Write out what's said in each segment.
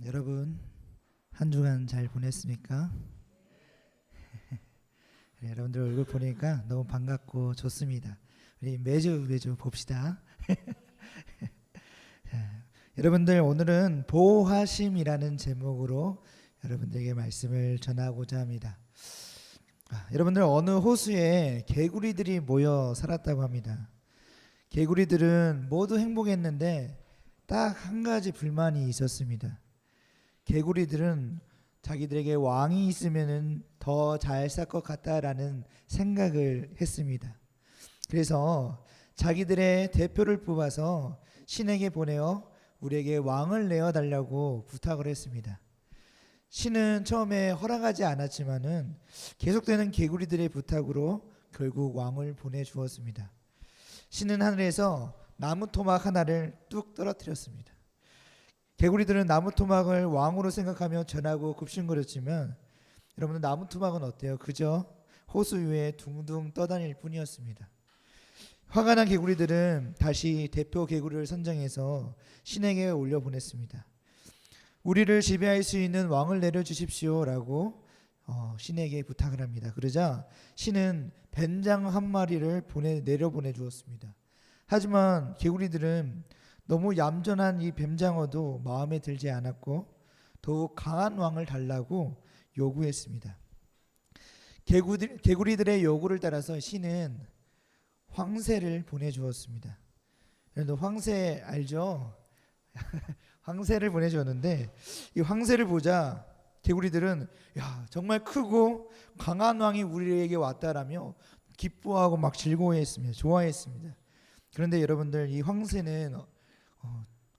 여러분 한 주간 잘 보냈습니까? 여러분들 얼굴 보니까 너무 반갑고 좋습니다. 우리 매주 봅시다. 여러분들 오늘은 보호하심이라는 제목으로 여러분들에게 말씀을 전하고자 합니다. 여러분들 어느 호수에 개구리들이 모여 살았다고 합니다. 개구리들은 모두 행복했는데 딱 한 가지 불만이 있었습니다. 개구리들은 자기들에게 왕이 있으면은 더 잘 살 것 같다라는 생각을 했습니다. 그래서 자기들의 대표를 뽑아서 신에게 보내어 우리에게 왕을 내어 달라고 부탁을 했습니다. 신은 처음에 허락하지 않았지만은 계속되는 개구리들의 부탁으로 결국 왕을 보내주었습니다. 신은 하늘에서 나무 토막 하나를 뚝 떨어뜨렸습니다. 개구리들은 나무 토막을 왕으로 생각하며 전하고 굽신거렸지만 여러분들 나무 토막은 어때요? 그저 호수 위에 둥둥 떠다닐 뿐이었습니다. 화가 난 개구리들은 다시 대표 개구리를 선정해서 신에게 올려보냈습니다. 우리를 지배할 수 있는 왕을 내려주십시오라고 신에게 부탁을 합니다. 그러자 신은 뱀장 한 마리를 내려보내 주었습니다. 하지만 개구리들은 너무 얌전한 이 뱀장어도 마음에 들지 않았고 더욱 강한 왕을 달라고 요구했습니다. 개구리들의 요구를 따라서 신은 황새를 보내주었습니다. 여러분 황새 알죠? 황새를 보내주었는데 이 황새를 보자 개구리들은 야 정말 크고 강한 왕이 우리에게 왔다라며 기뻐하고 막 즐거워했습니다. 좋아했습니다. 그런데 여러분들 이 황새는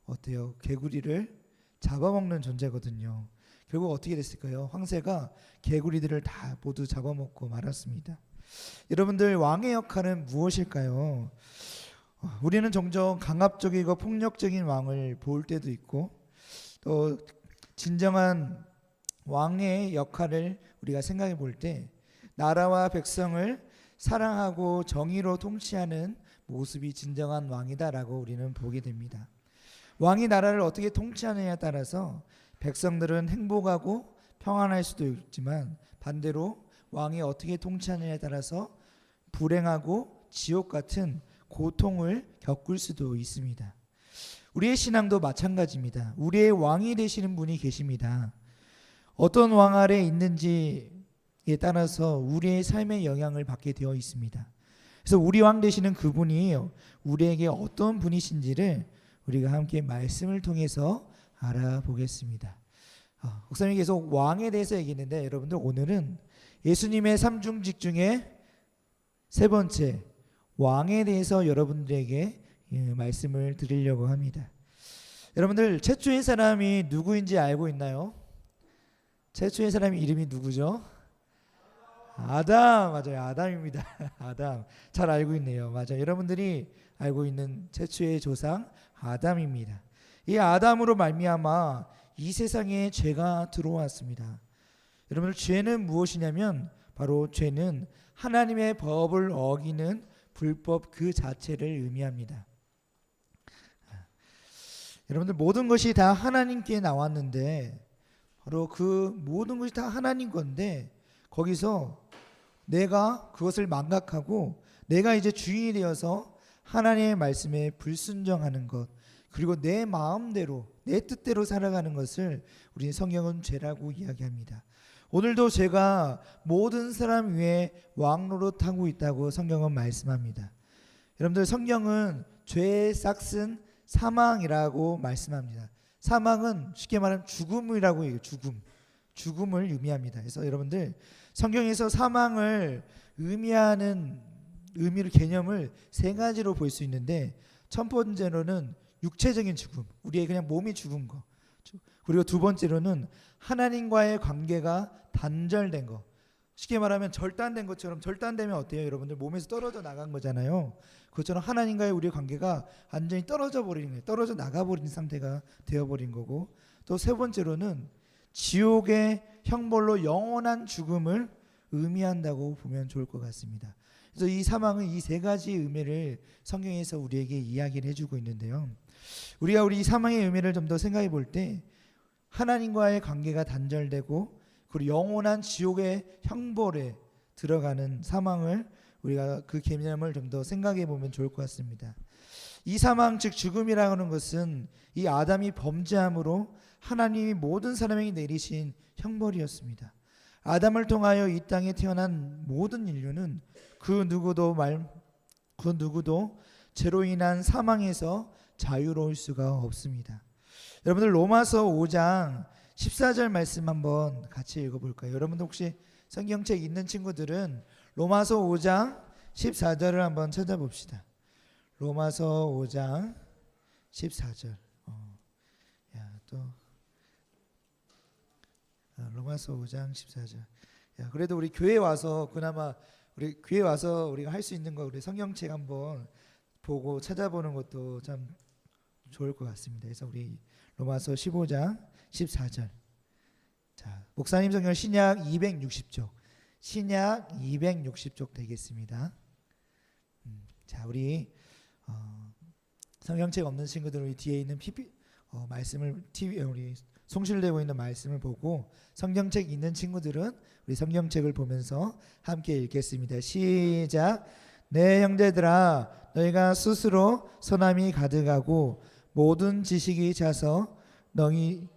어때요? 개구리를 잡아먹는 존재거든요. 결국 어떻게 됐을까요? 황새가 개구리들을 다 모두 잡아먹고 말았습니다. 여러분들 왕의 역할은 무엇일까요? 우리는 종종 강압적이고 폭력적인 왕을 볼 때도 있고 또 진정한 왕의 역할을 우리가 생각해 볼 때 나라와 백성을 사랑하고 정의로 통치하는 모습이 진정한 왕이다라고 우리는 보게 됩니다. 왕이 나라를 어떻게 통치하느냐에 따라서 백성들은 행복하고 평안할 수도 있지만 반대로 왕이 어떻게 통치하느냐에 따라서 불행하고 지옥 같은 고통을 겪을 수도 있습니다. 우리의 신앙도 마찬가지입니다. 우리의 왕이 되시는 분이 계십니다. 어떤 왕 아래 있는지에 따라서 우리의 삶에 영향을 받게 되어 있습니다. 그래서 우리 왕 되시는 그분이 우리에게 어떤 분이신지를 우리가 함께 말씀을 통해서 알아보겠습니다. 목사님이 계속 왕에 대해서 얘기했는데 여러분들 오늘은 예수님의 삼중직 중에 세 번째 왕에 대해서 여러분들에게 말씀을 드리려고 합니다. 여러분들 최초의 사람이 누구인지 알고 있나요? 최초의 사람의 이름이 누구죠? 아담, 맞아요. 아담입니다. 아담. 잘 알고 있네요. 맞아요. 여러분들이 알고 있는 최초의 조상 아담입니다. 이 아담으로 말미암아 이 세상에 죄가 들어왔습니다. 여러분들 죄는 무엇이냐면 바로 죄는 하나님의 법을 어기는 불법 그 자체를 의미합니다. 여러분들 모든 것이 다 하나님께 나왔는데 바로 그 모든 것이 다 하나님 건데 거기서 내가 그것을 망각하고 내가 이제 주인이 되어서 하나님의 말씀에 불순종하는 것 그리고 내 마음대로 내 뜻대로 살아가는 것을 우리 성경은 죄라고 이야기합니다. 오늘도 죄가 모든 사람 위에 왕노릇하고 있다고 성경은 말씀합니다. 여러분들 성경은 죄의 싹슨 사망이라고 말씀합니다. 사망은 쉽게 말하면 죽음이라고 해요. 죽음을 의미합니다. 그래서 여러분들 성경에서 사망을 의미하는 개념을 세 가지로 볼 수 있는데 첫 번째로는 육체적인 죽음, 우리의 그냥 몸이 죽은 거. 그리고 두 번째로는 하나님과의 관계가 단절된 거. 쉽게 말하면 절단된 것처럼 절단되면 어때요? 여러분들 몸에서 떨어져 나간 거잖아요. 그것처럼 하나님과의 우리의 관계가 완전히 떨어져 버리는 거예요. 떨어져 나가버린 상태가 되어버린 거고 또 세 번째로는 지옥의 형벌로 영원한 죽음을 의미한다고 보면 좋을 것 같습니다. 그래서 이 사망은 이 세 가지 의미를 성경에서 우리에게 이야기를 해주고 있는데요. 우리가 우리 사망의 의미를 좀 더 생각해 볼 때 하나님과의 관계가 단절되고 그리고 영원한 지옥의 형벌에 들어가는 사망을 우리가 그 개념을 좀 더 생각해 보면 좋을 것 같습니다. 이 사망 즉 죽음이라고 하는 것은 이 아담이 범죄함으로 하나님이 모든 사람에게 내리신 형벌이었습니다. 아담을 통하여 이 땅에 태어난 모든 인류는 그 누구도 죄로 인한 사망에서 자유로울 수가 없습니다. 여러분들 로마서 5장 14절 말씀 한번 같이 읽어볼까요? 여러분들 혹시 성경책 있는 친구들은 로마서 5장 14절을 한번 찾아봅시다. 로마서 5장 14절. 로마서 5장 14절. 그래도 우리 교회 와서 그나마 우리 교회 와서 우리가 할 수 있는 거 우리 성경책 한번 보고 찾아보는 것도 참 좋을 것 같습니다. 그래서 우리 로마서 15장 14절. 자, 목사님 성경 신약 260쪽. 신약 260쪽 되겠습니다. 자, 우리 성경책 없는 친구들 우리 뒤에 있는 말씀을 우리 송실되고 있는 말씀을 보고 성경책 있는 친구들은 우리 성경책을 보면서 함께 읽겠습니다. 시작. 내 형제들아 너희가 스스로 선함이 가득하고 모든 지식이 차서 너희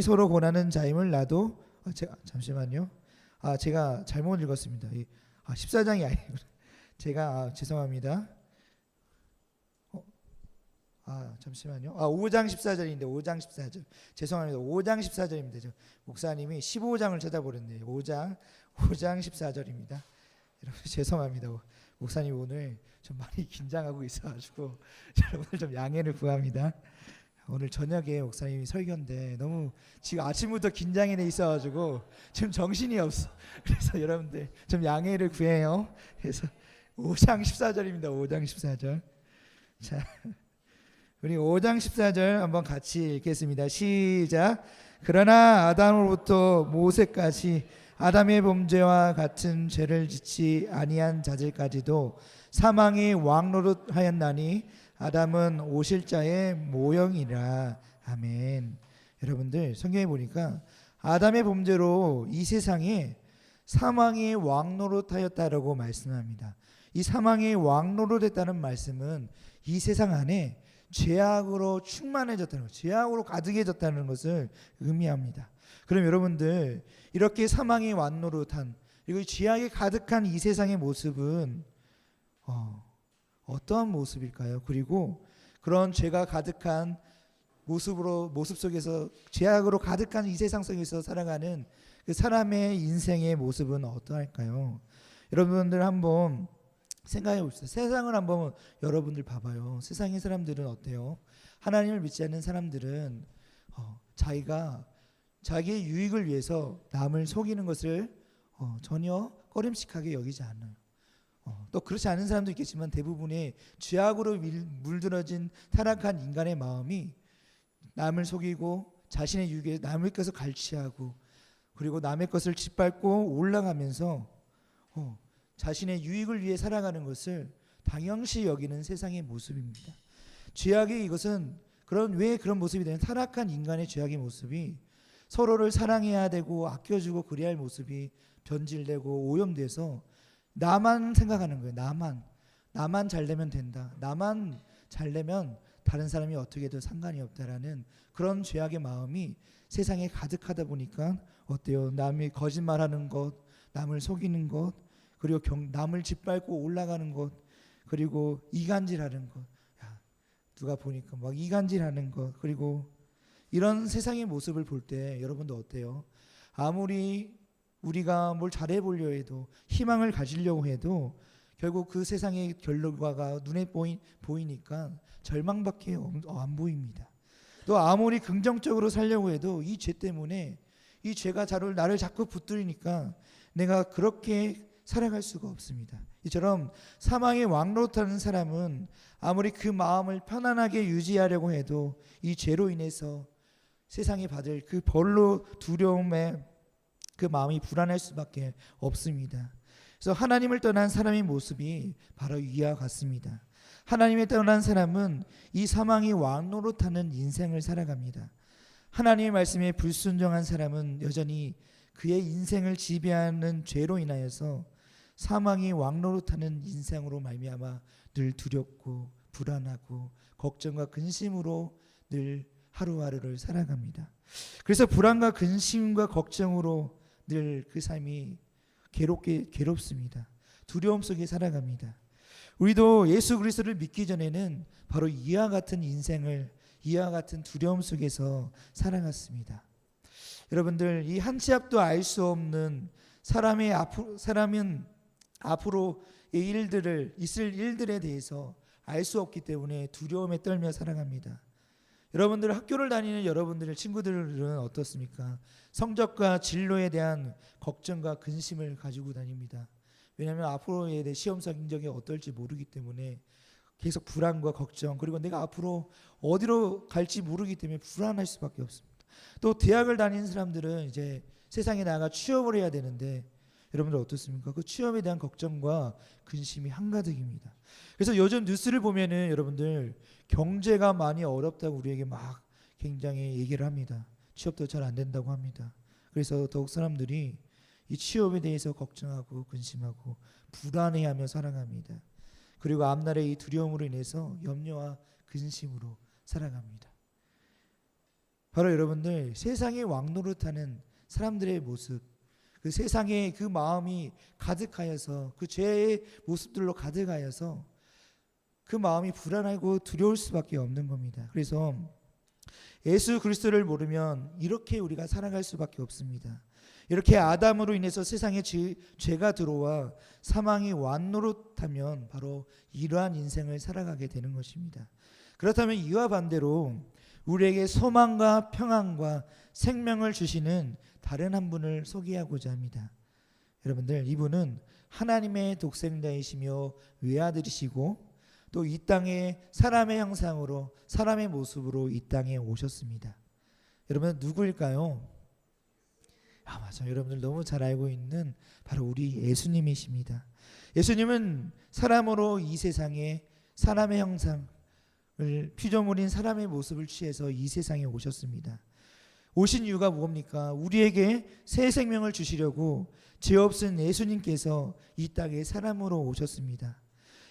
서로 고난하는 자임을 나도 잠시만요. 제가 잘못 읽었습니다. 14장이 아니고 제가 죄송합니다. 잠시만요. 5장 14절인데 5장 14절. 죄송합니다. 5장 14절입니다. 목사님이 15장을 찾아버렸네요. 5장 14절입니다. 여러분 죄송합니다. 목사님 오늘 좀 많이 긴장하고 있어가지고 여러분들 좀 양해를 구합니다. 오늘 저녁에 목사님이 설교인데 너무 지금 아침부터 긴장이 돼 있어가지고 지금 정신이 없어. 그래서 여러분들 좀 양해를 구해요. 그래서 5장 14절입니다. 5장 14절. 자, 우리 5장 14절 한번 같이 읽겠습니다. 시작. 그러나 아담으로부터 모세까지 아담의 범죄와 같은 죄를 짓지 아니한 자들까지도 사망이 왕노릇하였나니 아담은 오실자의 모형이라. 아멘. 여러분들 성경에 보니까 아담의 범죄로 이 세상에 사망이 왕노릇하였다라고 말씀합니다. 이 사망이 왕노릇했다는 말씀은 이 세상 안에 죄악으로 충만해졌다는 것, 죄악으로 가득해졌다는 것을 의미합니다. 그럼 여러분들 이렇게 사망이 왕노릇한 그리고 죄악이 가득한 이 세상의 모습은 어떠한 모습일까요? 그리고 그런 죄가 가득한 모습 속에서 죄악으로 가득한 이 세상 속에서 살아가는 그 사람의 인생의 모습은 어떠할까요? 여러분들 한번 생각해 봅시다. 세상을 한번 여러분들 봐봐요. 세상의 사람들은 어때요? 하나님을 믿지 않는 사람들은 자기가 자기의 유익을 위해서 남을 속이는 것을 전혀 꺼림칙하게 여기지 않아요. 또 그렇지 않은 사람도 있겠지만 대부분의 죄악으로 물들어진 타락한 인간의 마음이 남을 속이고 자신의 유익에 남의 것을 갈취하고 그리고 남의 것을 짓밟고 올라가면서 자신의 유익을 위해 살아가는 것을 당연시 여기는 세상의 모습입니다. 죄악의 이것은 왜 그런 모습이 되는 타락한 인간의 죄악의 모습이 서로를 사랑해야 되고 아껴주고 그래야 할 모습이 변질되고 오염돼서 나만 생각하는 거예요. 나만 잘 되면 된다. 나만 잘 되면 다른 사람이 어떻게 해도 상관이 없다라는 그런 죄악의 마음이 세상에 가득하다 보니까 어때요? 남이 거짓말하는 것, 남을 속이는 것, 그리고 남을 짓밟고 올라가는 것, 그리고 이간질하는 것. 누가 보니까 막 이간질하는 것, 그리고 이런 세상의 모습을 볼 때 여러분도 어때요? 아무리 우리가 뭘 잘해보려 해도 희망을 가지려고 해도 결국 그 세상의 결과가 눈에 보이니까 절망밖에 안 보입니다. 또 아무리 긍정적으로 살려고 해도 이 죄 때문에 이 죄가 나를 자꾸 붙들으니까 내가 그렇게 살아갈 수가 없습니다. 이처럼 사망의 왕노릇하는 사람은 아무리 그 마음을 편안하게 유지하려고 해도 이 죄로 인해서 세상이 받을 그 벌로 두려움에 그 마음이 불안할 수밖에 없습니다. 그래서 하나님을 떠난 사람의 모습이 바로 이와 같습니다. 하나님을 떠난 사람은 이 사망이 왕노릇하는 인생을 살아갑니다. 하나님의 말씀에 불순종한 사람은 여전히 그의 인생을 지배하는 죄로 인하여서 사망이 왕노릇하는 인생으로 말미암아 늘 두렵고 불안하고 걱정과 근심으로 늘 하루하루를 살아갑니다. 그래서 불안과 근심과 걱정으로 늘 그 삶이 괴롭습니다. 두려움 속에 살아갑니다. 우리도 예수 그리스도를 믿기 전에는 바로 이와 같은 인생을, 이와 같은 두려움 속에서 살아갔습니다. 여러분들, 이 한 치 앞도 알 수 없는 사람은 앞으로 있을 일들에 대해서 알 수 없기 때문에 두려움에 떨며 살아갑니다. 여러분들, 학교를 다니는 여러분들의 친구들은 어떻습니까? 성적과 진로에 대한 걱정과 근심을 가지고 다닙니다. 왜냐하면 앞으로에 대해 시험 성적이 어떨지 모르기 때문에 계속 불안과 걱정, 그리고 내가 앞으로 어디로 갈지 모르기 때문에 불안할 수밖에 없습니다. 또 대학을 다니는 사람들은 이제 세상에 나가 취업을 해야 되는데 여러분들 어떻습니까? 그 취업에 대한 걱정과 근심이 한가득입니다. 그래서 요즘 뉴스를 보면은 여러분들 경제가 많이 어렵다고 우리에게 막 굉장히 얘기를 합니다. 취업도 잘 안 된다고 합니다. 그래서 더욱 사람들이 이 취업에 대해서 걱정하고 근심하고 불안해하며 살아갑니다. 그리고 앞날의 이 두려움으로 인해서 염려와 근심으로 살아갑니다. 바로 여러분들, 세상의 왕노릇하는 사람들의 모습, 그 세상에 그 마음이 가득하여서 그 죄의 모습들로 가득하여서 그 마음이 불안하고 두려울 수밖에 없는 겁니다. 그래서 예수 그리스도를 모르면 이렇게 우리가 살아갈 수밖에 없습니다. 이렇게 아담으로 인해서 세상에 죄가 들어와 사망이 왕노릇하면 바로 이러한 인생을 살아가게 되는 것입니다. 그렇다면 이와 반대로 우리에게 소망과 평안과 생명을 주시는 다른 한 분을 소개하고자 합니다. 여러분들, 이분은 하나님의 독생자이시며 외아들이시고 또 이 땅에 사람의 형상으로, 사람의 모습으로 이 땅에 오셨습니다. 여러분, 누구일까요? 맞아, 여러분들 너무 잘 알고 있는 바로 우리 예수님이십니다. 예수님은 사람으로 이 세상에 사람의 형상을, 피조물인 사람의 모습을 취해서 이 세상에 오셨습니다. 오신 이유가 뭡니까? 우리에게 새 생명을 주시려고 죄 없은 예수님께서 이 땅에 사람으로 오셨습니다.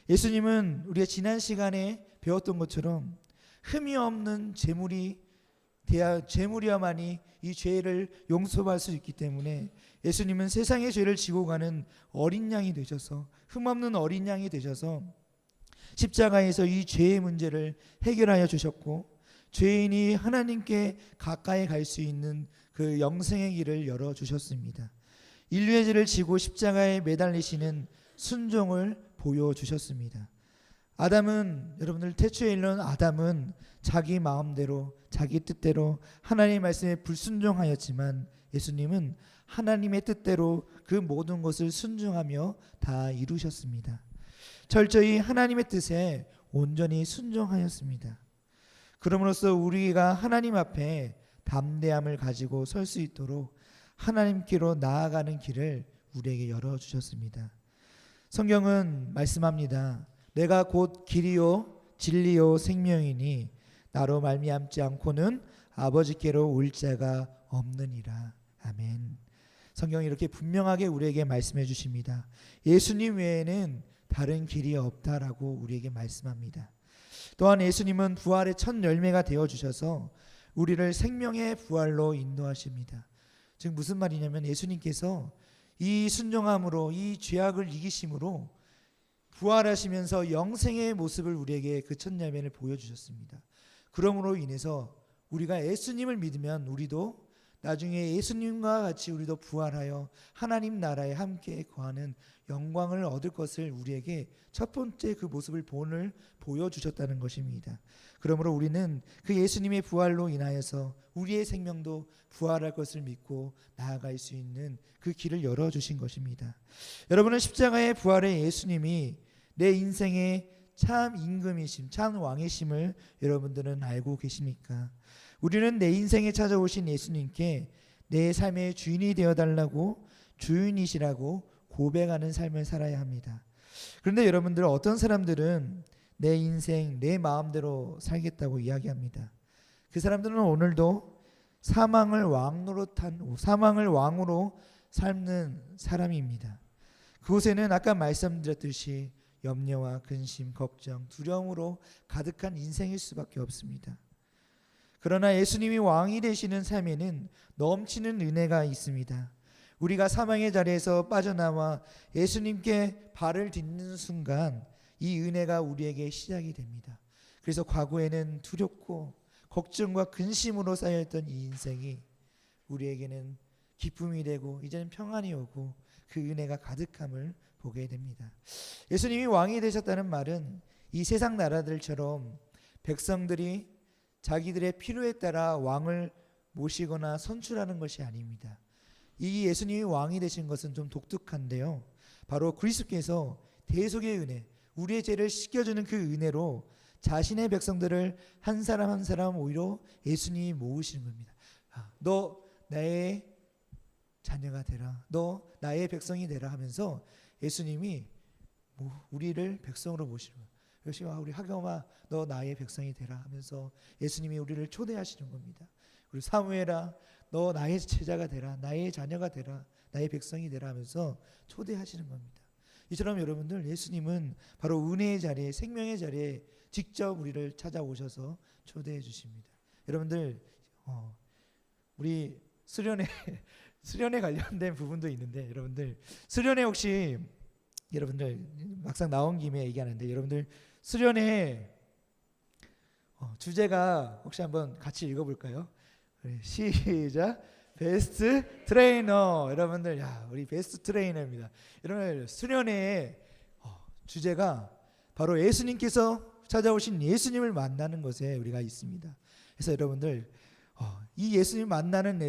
예수님은 우리가 지난 시간에 배웠던 것처럼 흠이 없는 제물이야만이 이 죄를 용서할 수 있기 때문에 예수님은 세상의 죄를 지고 가는 어린 양이 되셔서, 흠 없는 어린 양이 되셔서 십자가에서 이 죄의 문제를 해결하여 주셨고, 죄인이 하나님께 가까이 갈 수 있는 그 영생의 길을 열어주셨습니다. 인류의 죄를 지고 십자가에 매달리시는 순종을 보여주셨습니다. 아담은, 여러분들 태초에 있는 아담은 자기 마음대로 자기 뜻대로 하나님의 말씀에 불순종하였지만 예수님은 하나님의 뜻대로 그 모든 것을 순종하며 다 이루셨습니다. 철저히 하나님의 뜻에 온전히 순종하였습니다. 그럼으로써 우리가 하나님 앞에 담대함을 가지고 설 수 있도록 하나님께로 나아가는 길을 우리에게 열어주셨습니다. 성경은 말씀합니다. 내가 곧 길이요 진리요 생명이니 나로 말미암지 않고는 아버지께로 올 자가 없느니라. 아멘. 성경이 이렇게 분명하게 우리에게 말씀해 주십니다. 예수님 외에는 다른 길이 없다라고 우리에게 말씀합니다. 또한 예수님은 부활의 첫 열매가 되어 주셔서 우리를 생명의 부활로 인도하십니다. 즉 무슨 말이냐면 예수님께서 이 순종함으로, 이 죄악을 이기심으로 부활하시면서 영생의 모습을 우리에게 그 첫 열매를 보여주셨습니다. 그러므로 인해서 우리가 예수님을 믿으면 우리도 나중에 예수님과 같이 우리도 부활하여 하나님 나라에 함께 거하는 영광을 얻을 것을 우리에게 첫 번째 그 모습을 본을 보여주셨다는 것입니다. 그러므로 우리는 그 예수님의 부활로 인하여서 우리의 생명도 부활할 것을 믿고 나아갈 수 있는 그 길을 열어주신 것입니다. 여러분은 십자가의 부활의 예수님이 내 인생의 참 임금이심, 참 왕이심을 여러분들은 알고 계십니까? 우리는 내 인생에 찾아오신 예수님께 내 삶의 주인이 되어달라고, 주인이시라고 고백하는 삶을 살아야 합니다. 그런데 여러분들, 어떤 사람들은 내 인생 내 마음대로 살겠다고 이야기합니다. 그 사람들은 오늘도 사망을 왕으로 삶는 사람입니다. 그곳에는 아까 말씀드렸듯이 염려와 근심, 걱정, 두려움으로 가득한 인생일 수밖에 없습니다. 그러나 예수님이 왕이 되시는 삶에는 넘치는 은혜가 있습니다. 우리가 사망의 자리에서 빠져나와 예수님께 발을 딛는 순간 이 은혜가 우리에게 시작이 됩니다. 그래서 과거에는 두렵고 걱정과 근심으로 쌓여있던 이 인생이 우리에게는 기쁨이 되고 이제는 평안이 오고 그 은혜가 가득함을 보게 됩니다. 예수님이 왕이 되셨다는 말은 이 세상 나라들처럼 백성들이 자기들의 필요에 따라 왕을 모시거나 선출하는 것이 아닙니다. 이 예수님이 왕이 되신 것은 좀 독특한데요. 바로 그리스도께서 대속의 은혜, 우리의 죄를 씻겨주는 그 은혜로 자신의 백성들을 한 사람 한 사람 오히려 예수님이 모으시는 겁니다. 너 나의 자녀가 되라, 너 나의 백성이 되라 하면서 예수님이 우리를 백성으로 모시는 거예요. 역시 우리 하경아 너 나의 백성이 되라 하면서 예수님이 우리를 초대하시는 겁니다. 우리 사무엘아 너 나의 제자가 되라, 나의 자녀가 되라, 나의 백성이 되라 하면서 초대하시는 겁니다. 이처럼 여러분들 예수님은 바로 은혜의 자리에, 생명의 자리에 직접 우리를 찾아오셔서 초대해 주십니다. 여러분들 우리 수련회 관련된 부분도 있는데 여러분들 수련회 혹시 여러분들 막상 나온 김에 얘기하는데 여러분들 수련회 주제가 혹시 한번 같이 읽어볼까요? 시작. 베스트 트레이너. 여러분들 우리 베스트 트레이너입니다. 여러분 수련회의 주제가 바로 예수님께서 찾아오신 예수님을 만나는 것에 우리가 있습니다. 그래서 여러분들 이 예수님 만나는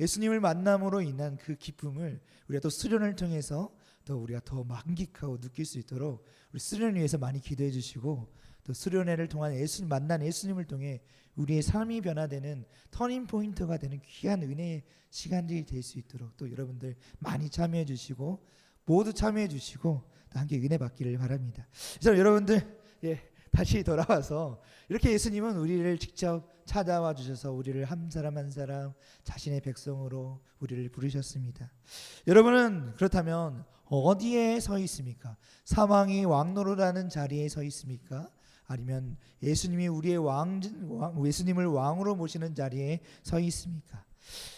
예수님을 만남으로 인한 그 기쁨을 우리가 또 수련을 통해서 또 우리가 더 만끽하고 느낄 수 있도록 우리 수련을 위해서 많이 기도해 주시고 또 수련회를 통한 만난 예수님을 통해 우리의 삶이 변화되는 터닝 포인트가 되는 귀한 은혜의 시간들이 될 수 있도록 또 여러분들 많이 참여해 주시고 모두 참여해 주시고 또 함께 은혜 받기를 바랍니다. 그래서 여러분들 다시 돌아와서 이렇게 예수님은 우리를 직접 찾아와 주셔서 우리를 한 사람 한 사람 자신의 백성으로 우리를 부르셨습니다. 여러분은 그렇다면 어디에 서 있습니까? 사망이 왕노릇하는 자리에 서 있습니까? 아니면 예수님이 예수님을 왕으로 모시는 자리에 서 있습니까?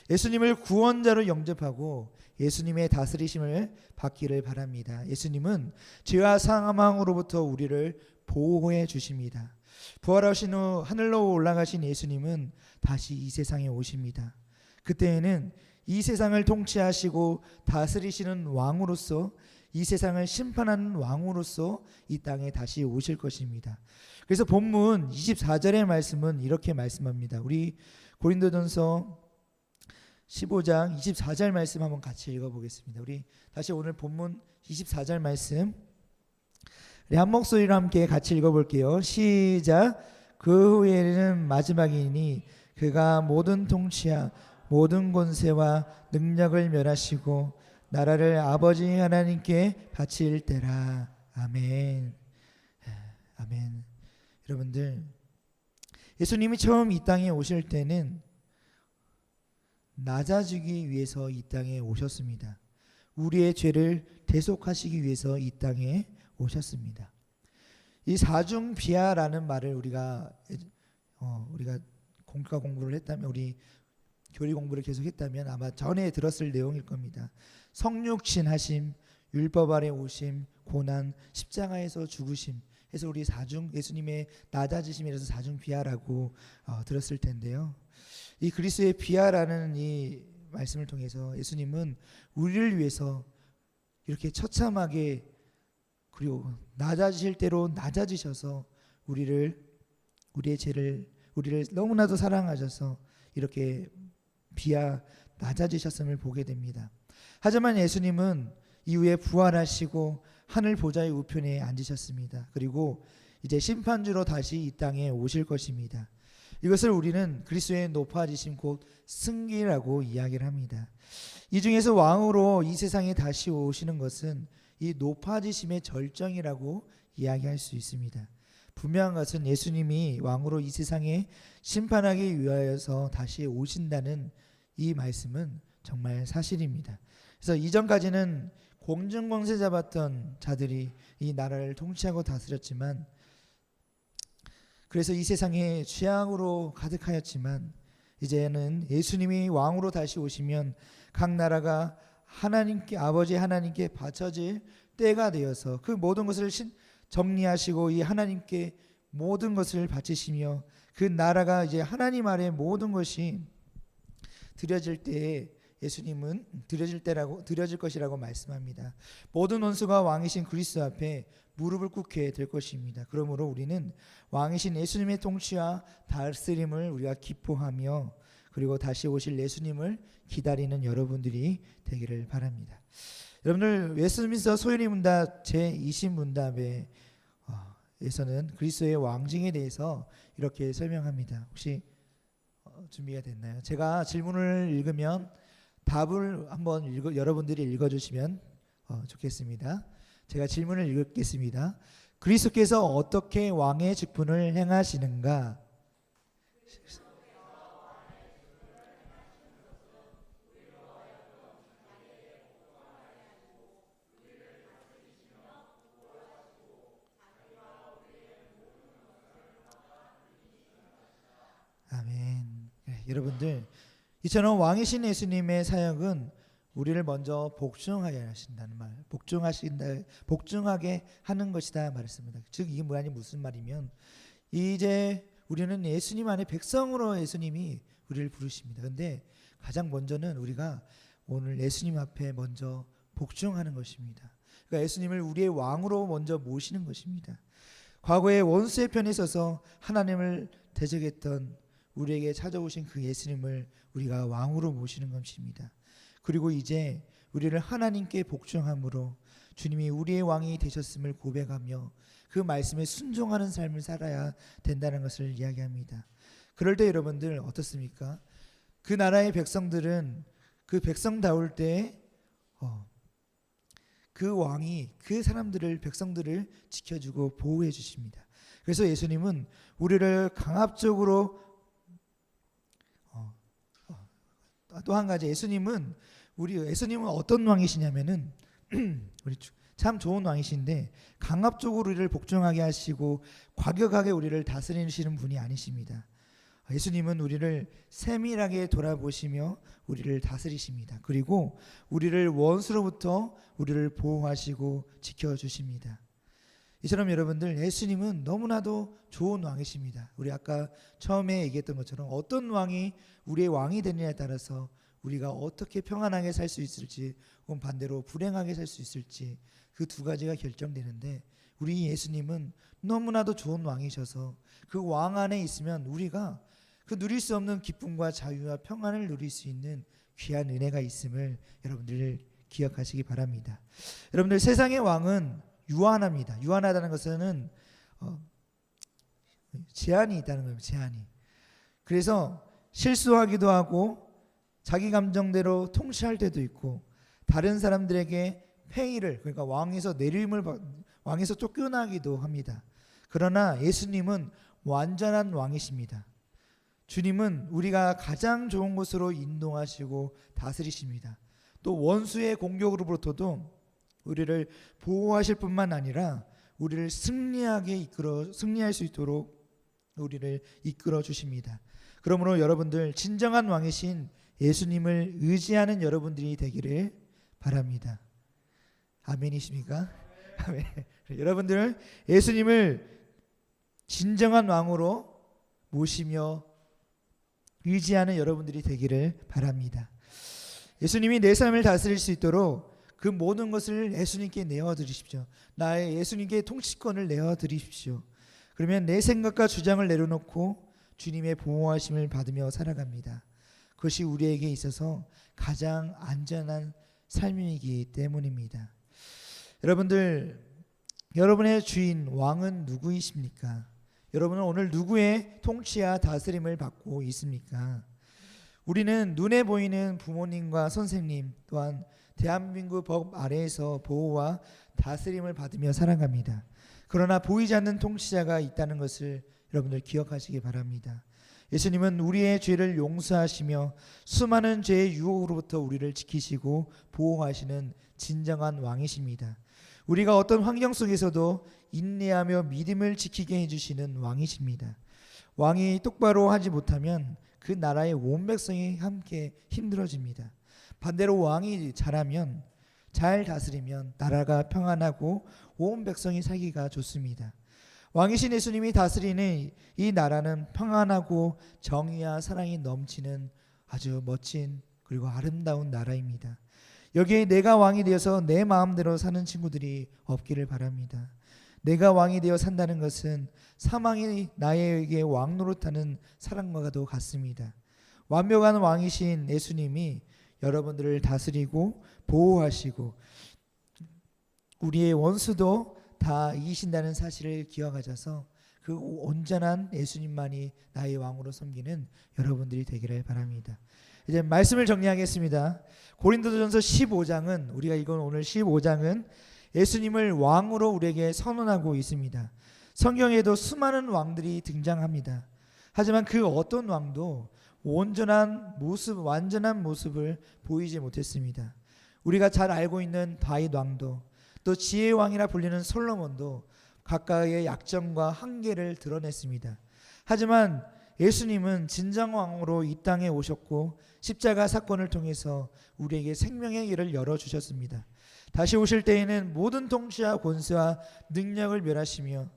예수님을 구원자로 영접하고 예수님의 다스리심을 받기를 바랍니다. 예수님은 죄와 사망으로부터 우리를 보호해 주십니다. 부활하신 후 하늘로 올라가신 예수님은 다시 이 세상에 오십니다. 그때에는 이 세상을 통치하시고 다스리시는 왕으로서 이 세상을 심판하는 왕으로서 이 땅에 다시 오실 것입니다. 그래서 본문 24절의 말씀은 이렇게 말씀합니다. 우리 고린도전서 15장 24절 말씀 한번 같이 읽어보겠습니다. 우리 다시 오늘 본문 24절 말씀 우리 한 목소리로 함께 같이 읽어볼게요. 시작. 그 후에는 마지막이니 그가 모든 통치와 모든 권세와 능력을 멸하시고 나라를 아버지 하나님께 바칠 때라. 아멘. 아멘. 여러분들 예수님이 처음 이 땅에 오실 때는 낮아지기 위해서 이 땅에 오셨습니다. 우리의 죄를 대속하시기 위해서 이 땅에 오셨습니다. 이 사중비하라는 말을 우리가 공과 공부를 했다면 우리 교리 공부를 계속했다면 아마 전에 들었을 내용일 겁니다. 성육신 하심, 율법 아래 오심, 고난, 십자가에서 죽으심 해서 우리 예수님의 낮아지심이라서 사중비하라고 들었을 텐데요. 이 그리스도의 비하라는 이 말씀을 통해서 예수님은 우리를 위해서 이렇게 처참하게 그리고 낮아지실 대로 낮아지셔서 우리의 죄를 우리를 너무나도 사랑하셔서 이렇게 낮아지셨음을 보게 됩니다. 하지만 예수님은 이후에 부활하시고 하늘 보좌의 우편에 앉으셨습니다. 그리고 이제 심판주로 다시 이 땅에 오실 것입니다. 이것을 우리는 그리스도의 높아지심 곧 승기라고 이야기를 합니다. 이 중에서 왕으로 이 세상에 다시 오시는 것은 이 높아지심의 절정이라고 이야기할 수 있습니다. 분명한 것은 예수님이 왕으로 이 세상에 심판하기 위하여서 다시 오신다는 이 말씀은 정말 사실입니다. 그래서 이전까지는 공중권세 잡았던 자들이 이 나라를 통치하고 다스렸지만, 그래서 이 세상에 죄악으로 가득하였지만, 이제는 예수님이 왕으로 다시 오시면 각 나라가 하나님께, 아버지 하나님께 바쳐질 때가 되어서 그 모든 것을 정리하시고 이 하나님께 모든 것을 바치시며 그 나라가 이제 하나님 아래 모든 것이 드려질 때에 예수님은 드려질 것이라고 말씀합니다. 모든 원수가 왕이신 그리스도 앞에 무릎을 꿇게 될 것입니다. 그러므로 우리는 왕이신 예수님의 통치와 다스림을 우리가 기뻐하며, 그리고 다시 오실 예수님을 기다리는 여러분들이 되기를 바랍니다. 여러분들, 웨스트민스터 소요리 문답 제20문답에 에서는 그리스도의 왕징에 대해서 이렇게 설명합니다. 혹시 준비가 됐나요? 제가 질문을 읽으면 답을 한번 여러분들이 읽어주시면 좋겠습니다. 제가 질문을 읽겠습니다. 그리스도께서 어떻게 왕의 직분을 행하시는가? 아멘. 네, 여러분들, 이처럼 왕이신 예수님의 사역은 우리를 먼저 복종하게 하신다는 말, 복종하게 하는 것이다 말했습니다. 즉 이게 무슨 말이면, 이제 우리는 예수님 안에 백성으로 예수님이 우리를 부르십니다. 그런데 가장 먼저는 우리가 오늘 예수님 앞에 먼저 복종하는 것입니다. 그러니까 예수님을 우리의 왕으로 먼저 모시는 것입니다. 과거에 원수의 편에 서서 하나님을 대적했던 우리에게 찾아오신 그 예수님을 우리가 왕으로 모시는 것입니다. 그리고 이제 우리를 하나님께 복종함으로 주님이 우리의 왕이 되셨음을 고백하며 그 말씀에 순종하는 삶을 살아야 된다는 것을 이야기합니다. 그럴 때 여러분들 어떻습니까? 그 나라의 백성들은 그 백성다울 때 그 왕이 그 백성들을 지켜주고 보호해 주십니다. 그래서 예수님은 우리를 강압적으로 또 한 가지, 예수님은 어떤 왕이시냐면은 우리 참 좋은 왕이신데 강압적으로 우리를 복종하게 하시고 과격하게 우리를 다스리시는 분이 아니십니다. 예수님은 우리를 세밀하게 돌아보시며 우리를 다스리십니다. 그리고 우리를 원수로부터 우리를 보호하시고 지켜주십니다. 이처럼 여러분들, 예수님은 너무나도 좋은 왕이십니다. 우리 아까 처음에 얘기했던 것처럼 어떤 왕이 우리의 왕이 되느냐에 따라서 우리가 어떻게 평안하게 살 수 있을지, 혹은 반대로 불행하게 살 수 있을지, 그 두 가지가 결정되는데, 우리 예수님은 너무나도 좋은 왕이셔서 그 왕 안에 있으면 우리가 그 누릴 수 없는 기쁨과 자유와 평안을 누릴 수 있는 귀한 은혜가 있음을 여러분들 기억하시기 바랍니다. 여러분들, 세상의 왕은 유한합니다. 유한하다는 것은 제한이 있다는 거예요. 제한이. 그래서 실수하기도 하고 자기 감정대로 통치할 때도 있고, 다른 사람들에게 폐의를, 그러니까 왕에서 쫓겨나기도 합니다. 그러나 예수님은 완전한 왕이십니다. 주님은 우리가 가장 좋은 곳으로 인도하시고 다스리십니다. 또 원수의 공격으로부터도 우리를 보호하실 뿐만 아니라 우리를 승리할 수 있도록 우리를 이끌어 주십니다. 그러므로 여러분들, 진정한 왕이신 예수님을 의지하는 여러분들이 되기를 바랍니다. 아멘이십니까? 아멘. 여러분들, 예수님을 진정한 왕으로 모시며 의지하는 여러분들이 되기를 바랍니다. 예수님이 내 삶을 다스릴 수 있도록 그 모든 것을 예수님께 내어드리십시오. 나의 예수님께 통치권을 내어드리십시오. 그러면 내 생각과 주장을 내려놓고 주님의 보호하심을 받으며 살아갑니다. 그것이 우리에게 있어서 가장 안전한 삶이기 때문입니다. 여러분들, 여러분의 주인 왕은 누구이십니까? 여러분은 오늘 누구의 통치와 다스림을 받고 있습니까? 우리는 눈에 보이는 부모님과 선생님, 또한 대한민국 법 아래에서 보호와 다스림을 받으며 살아갑니다. 그러나 보이지 않는 통치자가 있다는 것을 여러분들 기억하시기 바랍니다. 예수님은 우리의 죄를 용서하시며 수많은 죄의 유혹으로부터 우리를 지키시고 보호하시는 진정한 왕이십니다. 우리가 어떤 환경 속에서도 인내하며 믿음을 지키게 해주시는 왕이십니다. 왕이 똑바로 하지 못하면 그 나라의 온 백성이 함께 힘들어집니다. 반대로 왕이 잘하면, 잘 다스리면 나라가 평안하고 온 백성이 살기가 좋습니다. 왕이신 예수님이 다스리는 이 나라는 평안하고 정의와 사랑이 넘치는 아주 멋진 그리고 아름다운 나라입니다. 여기에 내가 왕이 되어서 내 마음대로 사는 친구들이 없기를 바랍니다. 내가 왕이 되어 산다는 것은 사망이 나에게 왕 노릇하는 사람과도 같습니다. 완벽한 왕이신 예수님이 여러분들을 다스리고 보호하시고 우리의 원수도 다 이기신다는 사실을 기억하셔서 그 온전한 예수님만이 나의 왕으로 섬기는 여러분들이 되기를 바랍니다. 이제 말씀을 정리하겠습니다. 고린도전서 15장은, 우리가 읽은 오늘 15장은 예수님을 왕으로 우리에게 선언하고 있습니다. 성경에도 수많은 왕들이 등장합니다. 하지만 그 어떤 왕도 완전한 모습을 보이지 못했습니다. 우리가 잘 알고 있는 다윗 왕도, 또 지혜의 왕이라 불리는 솔로몬도 각각의 약점과 한계를 드러냈습니다. 하지만 예수님은 진정 왕으로 이 땅에 오셨고 십자가 사건을 통해서 우리에게 생명의 길을 열어주셨습니다. 다시 오실 때에는 모든 통치와 권세와 능력을 멸하시며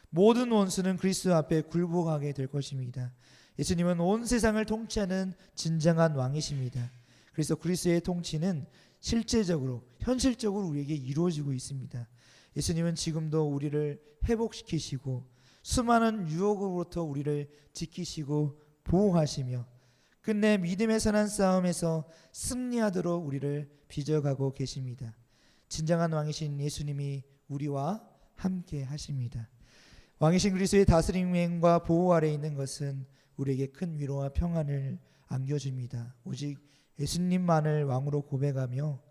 모든 원수는 그리스도 앞에 굴복하게 될 것입니다. 예수님은 온 세상을 통치하는 진정한 왕이십니다. 그래서 그리스도의 통치는 실제적으로, 현실적으로 우리에게 이루어지고 있습니다. 예수님은 지금도 우리를 회복시키시고 수많은 유혹으로부터 우리를 지키시고 보호하시며 끝내 믿음의 선한 싸움에서 승리하도록 우리를 빚어가고 계십니다. 진정한 왕이신 예수님이 우리와 함께 하십니다. 왕이신 그리스도의 다스림과 보호 아래 있는 것은 우리에게 큰 위로와 평안을 안겨줍니다. 오직 예수님만을 왕으로 고백하며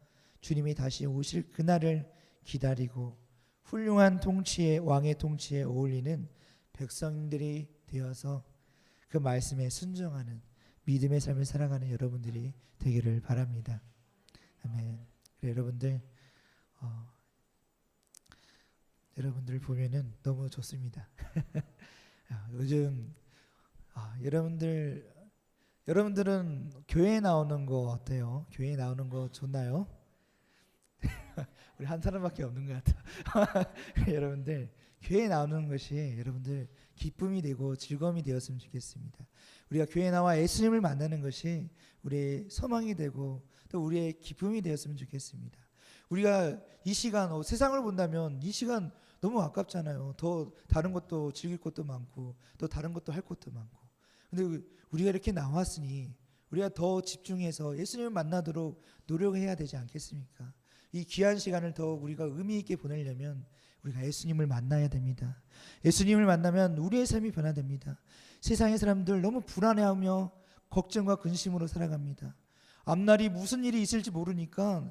주님이 다시 오실 그날을 기다리고 훌륭한 통치의 왕의 통치에 어울리는 백성들이 되어서 그 말씀에 순종하는 믿음의 삶을 살아가는 여러분들이 되기를 바랍니다. 아멘. 그래, 여러분들 보면은 너무 좋습니다. 요즘 여러분들은 교회에 나오는 거 어때요? 교회에 나오는 거 좋나요? 우리 한 사람밖에 없는 것 같아. 여러분들 교회에 나오는 것이 여러분들 기쁨이 되고 즐거움이 되었으면 좋겠습니다. 우리가 교회에 나와 예수님을 만나는 것이 우리의 소망이 되고 또 우리의 기쁨이 되었으면 좋겠습니다. 우리가 이 시간 세상을 본다면 이 시간 너무 아깝잖아요. 더 다른 것도 즐길 것도 많고 또 다른 것도 할 것도 많고. 근데 우리가 이렇게 나왔으니 우리가 더 집중해서 예수님을 만나도록 노력해야 되지 않겠습니까? 이 귀한 시간을 더 우리가 의미 있게 보내려면 우리가 예수님을 만나야 됩니다. 예수님을 만나면 우리의 삶이 변화됩니다. 세상의 사람들 너무 불안해하며 걱정과 근심으로 살아갑니다. 앞날이 무슨 일이 있을지 모르니까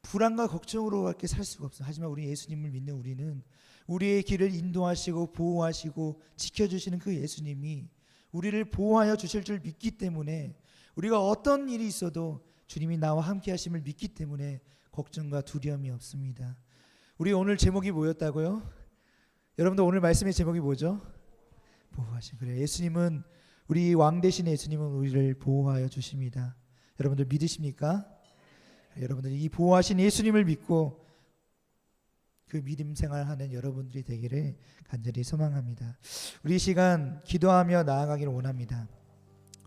불안과 걱정으로밖에 살 수가 없어요. 하지만 우리 예수님을 믿는 우리는 우리의 길을 인도하시고 보호하시고 지켜주시는 그 예수님이 우리를 보호하여 주실 줄 믿기 때문에 우리가 어떤 일이 있어도 주님이 나와 함께 하심을 믿기 때문에 걱정과 두려움이 없습니다. 우리 오늘 제목이 뭐였다고요? 여러분들 오늘 말씀의 제목이 뭐죠? 보호하신. 그래요. 예수님은, 우리 왕 대신 예수님은 우리를 보호하여 주십니다. 여러분들 믿으십니까? 여러분들이 이 보호하신 예수님을 믿고 그 믿음 생활하는 여러분들이 되기를 간절히 소망합니다. 우리 이 시간 기도하며 나아가기를 원합니다.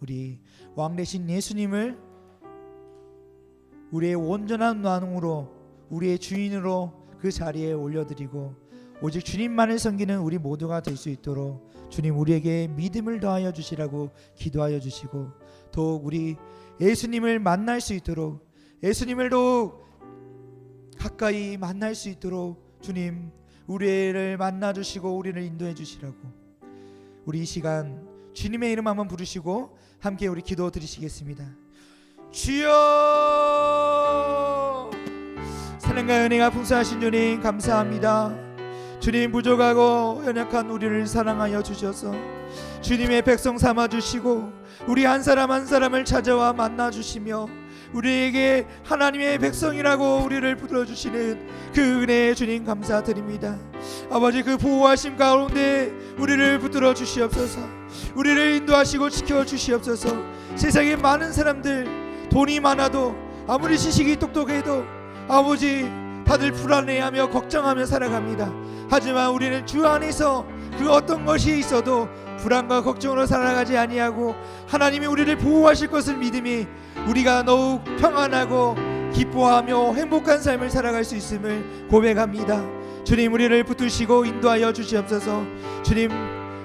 우리 왕 대신 예수님을 우리의 온전한 왕으로, 우리의 주인으로 그 자리에 올려드리고 오직 주님만을 섬기는 우리 모두가 될 수 있도록 주님 우리에게 믿음을 더하여 주시라고 기도하여 주시고, 더욱 우리 예수님을 만날 수 있도록, 예수님을 더욱 가까이 만날 수 있도록 주님 우리를 만나 주시고 우리를 인도해 주시라고, 우리 이 시간 주님의 이름 한번 부르시고 함께 우리 기도 드리시겠습니다. 주여, 사랑과 은혜가 풍성하신 주님 감사합니다. 주님, 부족하고 연약한 우리를 사랑하여 주셔서 주님의 백성 삼아주시고 우리 한 사람 한 사람을 찾아와 만나주시며 우리에게 하나님의 백성이라고 우리를 불러주시는 그 은혜에 주님 감사드립니다. 아버지, 그 보호하심 가운데 우리를 붙들어 주시옵소서. 우리를 인도하시고 지켜주시옵소서. 세상에 많은 사람들, 돈이 많아도 아무리 지식이 똑똑해도 아버지 다들 불안해하며 걱정하며 살아갑니다. 하지만 우리는 주 안에서 그 어떤 것이 있어도 불안과 걱정으로 살아가지 아니하고 하나님이 우리를 보호하실 것을 믿음이 우리가 더욱 평안하고 기뻐하며 행복한 삶을 살아갈 수 있음을 고백합니다. 주님, 우리를 붙드시고 인도하여 주시옵소서. 주님,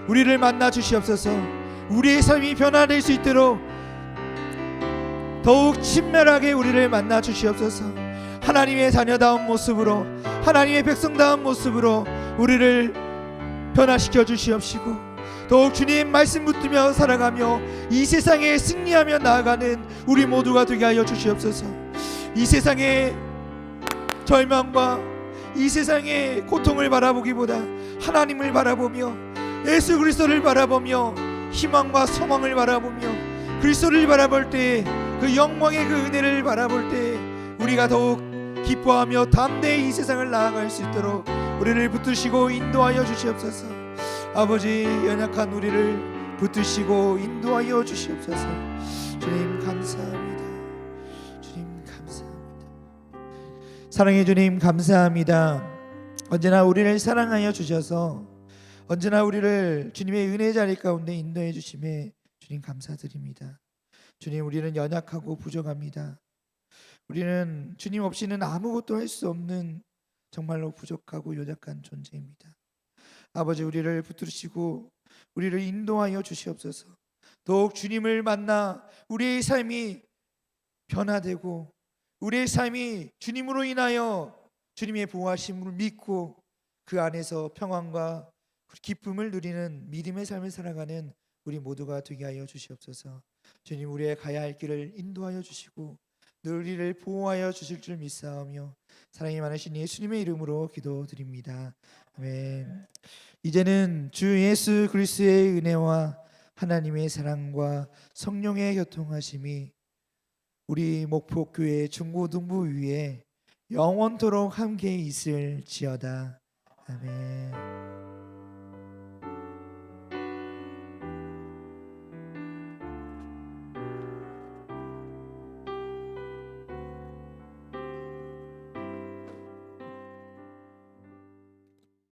우리를 만나 주시옵소서. 우리의 삶이 변화될 수 있도록 더욱 친밀하게 우리를 만나 주시옵소서. 하나님의 자녀다운 모습으로, 하나님의 백성다운 모습으로 우리를 변화시켜 주시옵시고 더욱 주님 말씀 붙들며 살아가며 이 세상에 승리하며 나아가는 우리 모두가 되게 하여 주시옵소서. 이 세상의 절망과 이 세상의 고통을 바라보기보다 하나님을 바라보며 예수 그리스도를 바라보며 희망과 소망을 바라보며 그리스도를 바라볼 때 그 영광의 그 은혜를 바라볼 때 우리가 더욱 기뻐하며 담대히 이 세상을 나아갈 수 있도록 우리를 붙드시고 인도하여 주시옵소서. 아버지, 연약한 우리를 붙드시고 인도하여 주시옵소서. 주님 감사합니다. 주님 감사합니다. 사랑해 주님 감사합니다. 언제나 우리를 사랑하여 주셔서 언제나 우리를 주님의 은혜 자리 가운데 인도해 주심에 주님 감사드립니다. 주님, 우리는 연약하고 부족합니다. 우리는 주님 없이는 아무것도 할 수 없는 정말로 부족하고 연약한 존재입니다. 아버지, 우리를 붙드시고 우리를 인도하여 주시옵소서. 더욱 주님을 만나 우리의 삶이 변화되고 우리의 삶이 주님으로 인하여 주님의 보호하심을 믿고 그 안에서 평안과 기쁨을 누리는 믿음의 삶을 살아가는 우리 모두가 되게 하여 주시옵소서. 주님, 우리의 가야 할 길을 인도하여 주시고 늘 우리를 보호하여 주실 줄 믿사오며 사랑이 많으신 예수님의 이름으로 기도드립니다. 아멘. 이제는 주 예수 그리스도의 은혜와 하나님의 사랑과 성령의 교통하심이 우리 목포교회 중고등부 위에 영원토록 함께 있을지어다. 아멘.